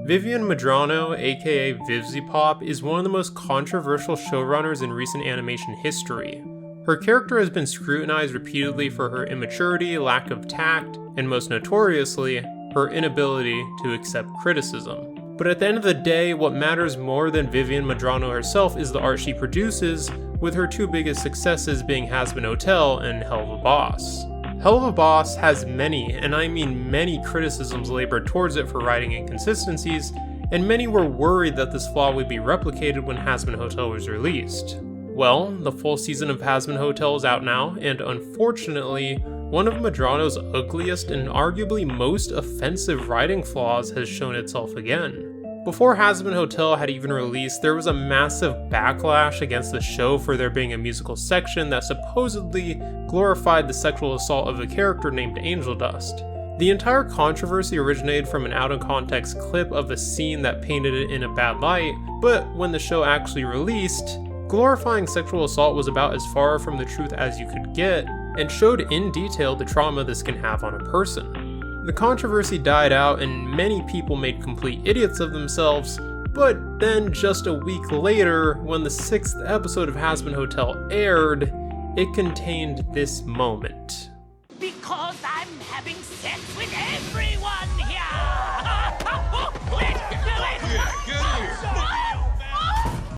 Vivian Medrano, aka Vivziepop, is one of the most controversial showrunners in recent animation history. Her character has been scrutinized repeatedly for her immaturity, lack of tact, and most notoriously, her inability to accept criticism. But at the end of the day, what matters more than Vivian Medrano herself is the art she produces, with her two biggest successes being Hazbin Hotel and Hell of a Boss. Hell of a Boss has many, and I mean many, criticisms labored towards it for writing inconsistencies, and many were worried that this flaw would be replicated when Hazbin Hotel was released. Well, the full season of Hazbin Hotel is out now, and unfortunately, one of Medrano's ugliest and arguably most offensive writing flaws has shown itself again. Before Hazbin Hotel had even released, there was a massive backlash against the show for there being a musical section that supposedly glorified the sexual assault of a character named Angel Dust. The entire controversy originated from an out-of-context clip of a scene that painted it in a bad light, but when the show actually released, glorifying sexual assault was about as far from the truth as you could get, and showed in detail the trauma this can have on a person. The controversy died out and many people made complete idiots of themselves, but then just a week later, when the 6th episode of Hazbin Hotel aired, it contained this moment. Because I'm having sex with everyone here! Let's do it!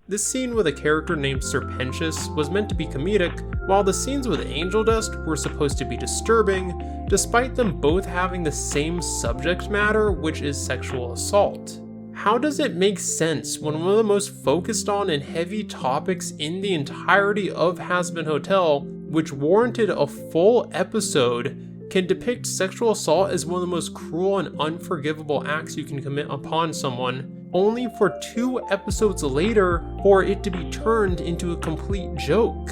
This scene with a character named Serpentious was meant to be comedic, while the scenes with Angel Dust were supposed to be disturbing, despite them both having the same subject matter, which is sexual assault. How does it make sense when one of the most focused on and heavy topics in the entirety of Hazbin Hotel, which warranted a full episode, can depict sexual assault as one of the most cruel and unforgivable acts you can commit upon someone, only for 2 episodes later for it to be turned into a complete joke?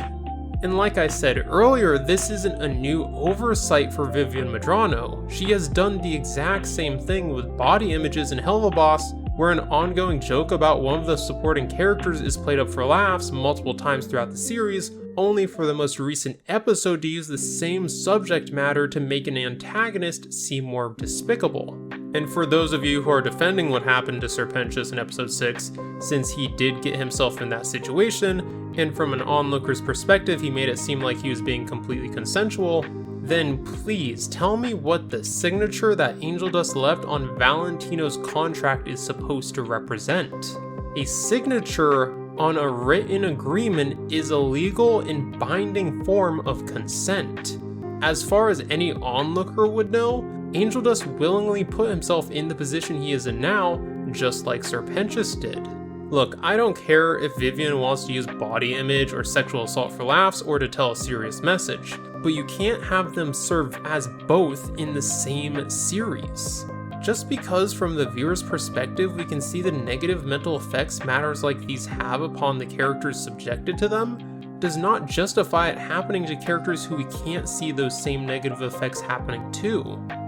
And like I said earlier, this isn't a new oversight for Vivian Medrano. She has done the exact same thing with body images in Hell of a Boss, where an ongoing joke about one of the supporting characters is played up for laughs multiple times throughout the series, only for the most recent episode to use the same subject matter to make an antagonist seem more despicable. And for those of you who are defending what happened to Serpentious in episode 6, since he did get himself in that situation, and from an onlooker's perspective he made it seem like he was being completely consensual, then please tell me what the signature that Angel Dust left on Valentino's contract is supposed to represent. A signature on a written agreement is a legal and binding form of consent. As far as any onlooker would know, Angel Dust willingly put himself in the position he is in now, just like Serpentious did. Look, I don't care if Vivian wants to use body image or sexual assault for laughs or to tell a serious message, but you can't have them serve as both in the same series. Just because from the viewer's perspective we can see the negative mental effects matters like these have upon the characters subjected to them, does not justify it happening to characters who we can't see those same negative effects happening to.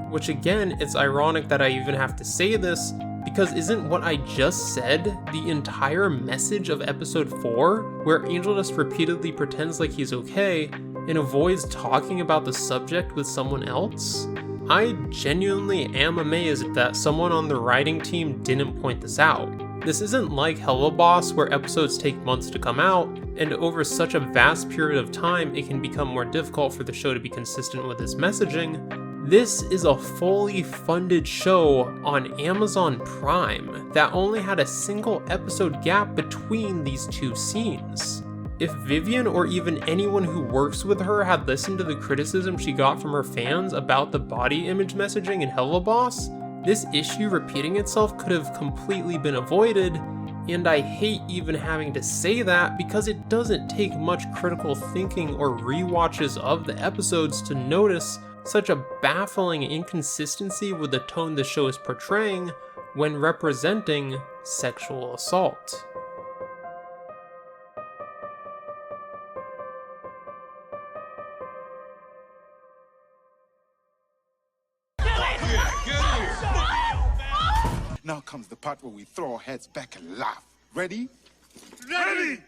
Which again, it's ironic that I even have to say this, because isn't what I just said the entire message of episode 4, where Angel Dust repeatedly pretends like he's okay and avoids talking about the subject with someone else? I genuinely am amazed that someone on the writing team didn't point this out. This isn't like Hell of a Boss, where episodes take months to come out, and over such a vast period of time it can become more difficult for the show to be consistent with its messaging. This is a fully funded show on Amazon Prime that only had a single episode gap between these 2 scenes. If Vivian or even anyone who works with her had listened to the criticism she got from her fans about the body image messaging in Hell of a Boss, this issue repeating itself could have completely been avoided, and I hate even having to say that because it doesn't take much critical thinking or rewatches of the episodes to notice such a baffling inconsistency with the tone the show is portraying when representing sexual assault. Now comes the part where we throw our heads back and laugh. Ready? Ready!